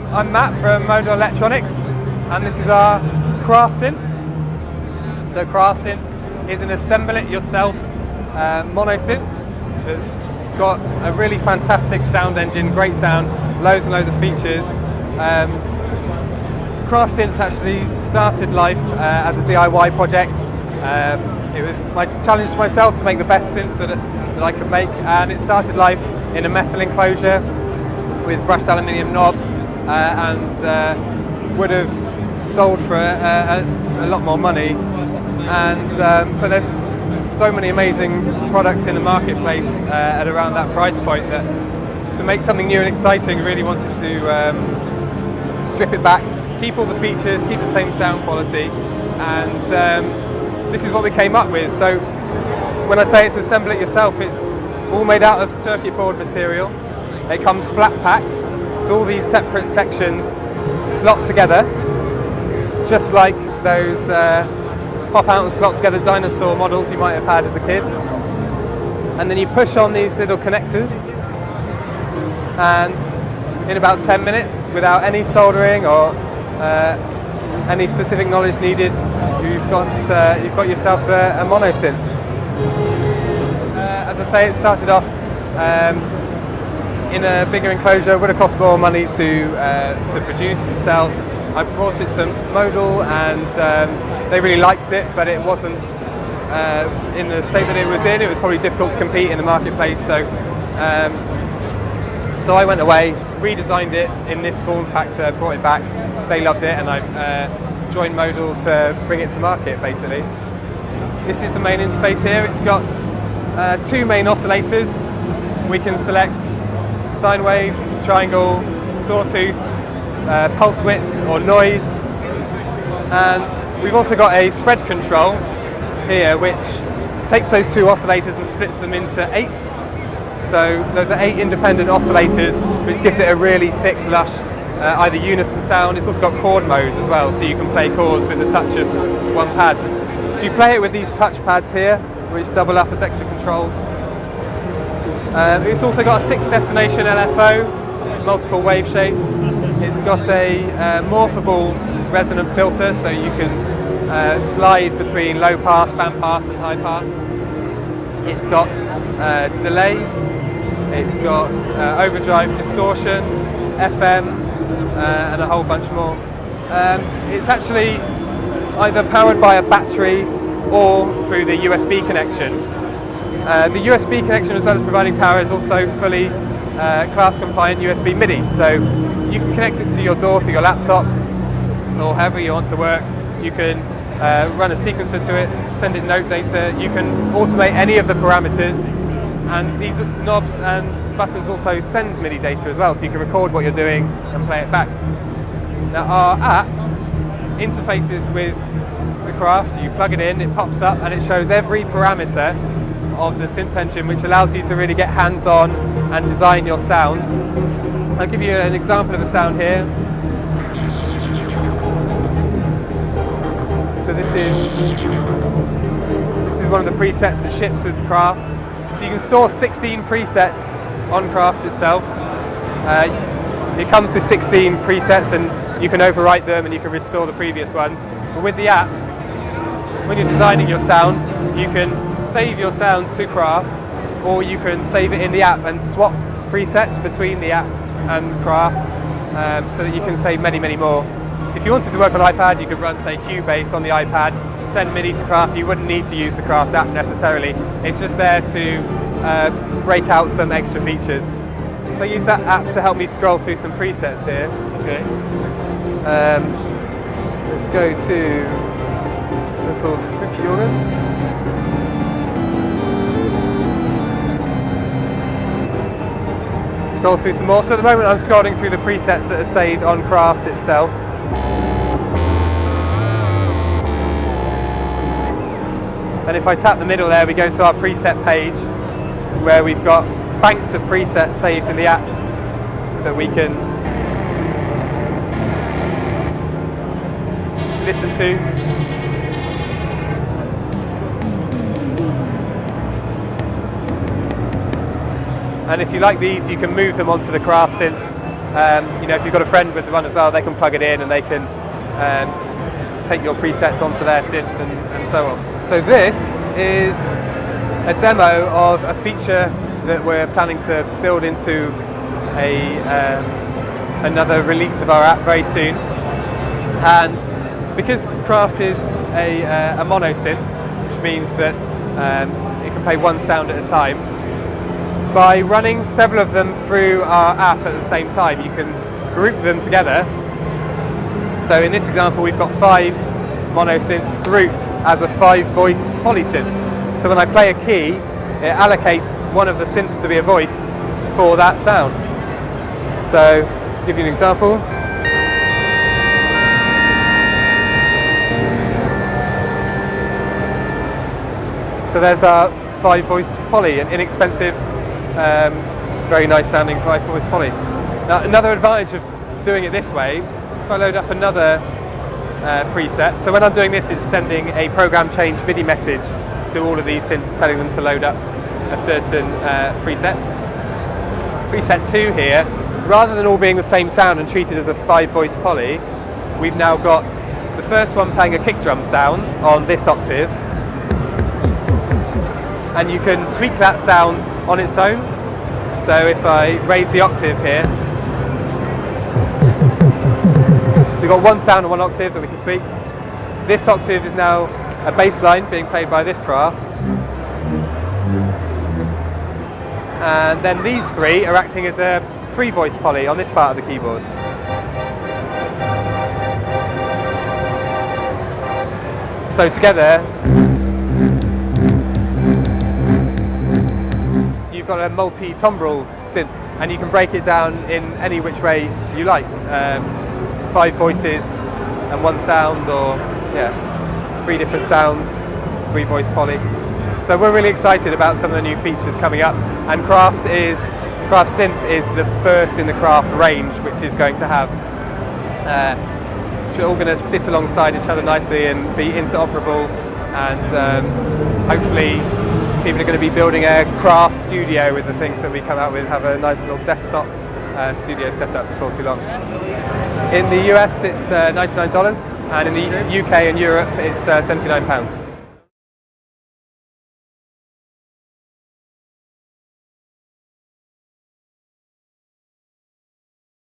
I'm Matt from Modal Electronics, and this is our CRAFTsynth. So CRAFTsynth is an assemble-it-yourself mono synth that's got a really fantastic sound engine, great sound, loads and loads of features. CRAFTsynth actually started life as a DIY project. It was my challenge to myself to make the best synth that I could make, and it started life in a metal enclosure with brushed aluminium knobs, and would have sold for a lot more money. But there's so many amazing products in the marketplace at around that price point that to make something new and exciting, really wanted to strip it back, keep all the features, keep the same sound quality, and this is what we came up with. So when I say it's assemble it yourself, it's all made out of circuit board material. It comes flat packed, so all these separate sections slot together, just like those pop out and slot together dinosaur models you might have had as a kid. And then you push on these little connectors, and in about 10 minutes, without any soldering or any specific knowledge needed, you've got yourself a mono synth. As I say, it started off in a bigger enclosure. Would have cost more money to produce and sell. I brought it to Modal, and they really liked it, but it wasn't in the state that it was in. It was probably difficult to compete in the marketplace. So I went away, redesigned it in this form factor, brought it back. They loved it, and I've joined Modal to bring it to market, basically. This is the main interface here. It's got two main oscillators. We can select sine wave, triangle, sawtooth, pulse width or noise, and we've also got a spread control here which takes those two oscillators and splits them into 8. So those are 8 independent oscillators, which gives it a really thick, lush, either unison sound. It's also got chord modes as well, so you can play chords with the touch of one pad. So you play it with these touch pads here, which double up as extra controls. It's also got a 6 destination LFO, multiple wave shapes. It's got a morphable resonant filter, so you can slide between low pass, band pass and high pass. It's got delay, it's got overdrive distortion, FM, and a whole bunch more. It's actually either powered by a battery or through the USB connection. The USB connection, as well as providing power, is also fully class compliant USB MIDI, so you can connect it to your DAW through your laptop or however you want to work. You can run a sequencer to it, send it note data. You can automate any of the parameters, and these knobs and buttons also send MIDI data as well, so you can record what you're doing and play it back. Now our app interfaces with the Craft. So you plug it in, it pops up, and it shows every parameter of the synth engine, which allows you to really get hands-on and design your sound. I'll give you an example of a sound here. So this is one of the presets that ships with the Craft. So you can store 16 presets on Craft itself. It comes with 16 presets, and you can overwrite them and you can restore the previous ones. But with the app, when you're designing your sound, you can save your sound to Craft, or you can save it in the app and swap presets between the app and Craft, so that you can save many, many more. If you wanted to work on iPad, you could run, say, Cubase on the iPad, send MIDI to Craft. You wouldn't need to use the Craft app necessarily. It's just there to break out some extra features. I use that app to help me scroll through some presets here. Okay. Let's go to one called Spooky Organ. Scroll through some more. So at the moment I'm scrolling through the presets that are saved on Craft itself. And if I tap the middle there, we go to our preset page where we've got banks of presets saved in the app that we can listen to. And if you like these, you can move them onto the CRAFTsynth you know, if you've got a friend with one as well, they can plug it in and they can take your presets onto their synth and so on. So this is a demo of a feature that we're planning to build into another release of our app very soon. And because Craft is a mono synth, which means that it can play one sound at a time, by running several of them through our app at the same time, you can group them together. So in this example, we've got 5 mono synths grouped as a 5-voice polysynth. So when I play a key, it allocates one of the synths to be a voice for that sound. So, to give you an example. So there's our 5-voice poly, an inexpensive, very nice sounding 5-voice poly. Now, another advantage of doing it this way, if I load up another preset, so when I'm doing this, it's sending a program change MIDI message to all of these synths, telling them to load up a certain preset. Preset 2 here, rather than all being the same sound and treated as a 5-voice poly, we've now got the first one playing a kick drum sound on this octave, and you can tweak that sound on its own. So if I raise the octave here, so we've got one sound on one octave that we can tweak. This octave is now a bass line being played by this Craft. And then these 3 are acting as a 3-voice poly on this part of the keyboard. So together, you've got a multi-timbral synth, and you can break it down in any which way you like. 5 voices and 1 sound, or 3 different sounds, 3-voice poly. So we're really excited about some of the new features coming up, and CRAFTsynth is the first in the Craft range, which is going to have, which are all going to sit alongside each other nicely and be interoperable, and hopefully people are going to be building a Craft studio with the things that we come out with, have a nice little desktop studio set up before too long. In the US it's $99, and in the UK and Europe it's £79.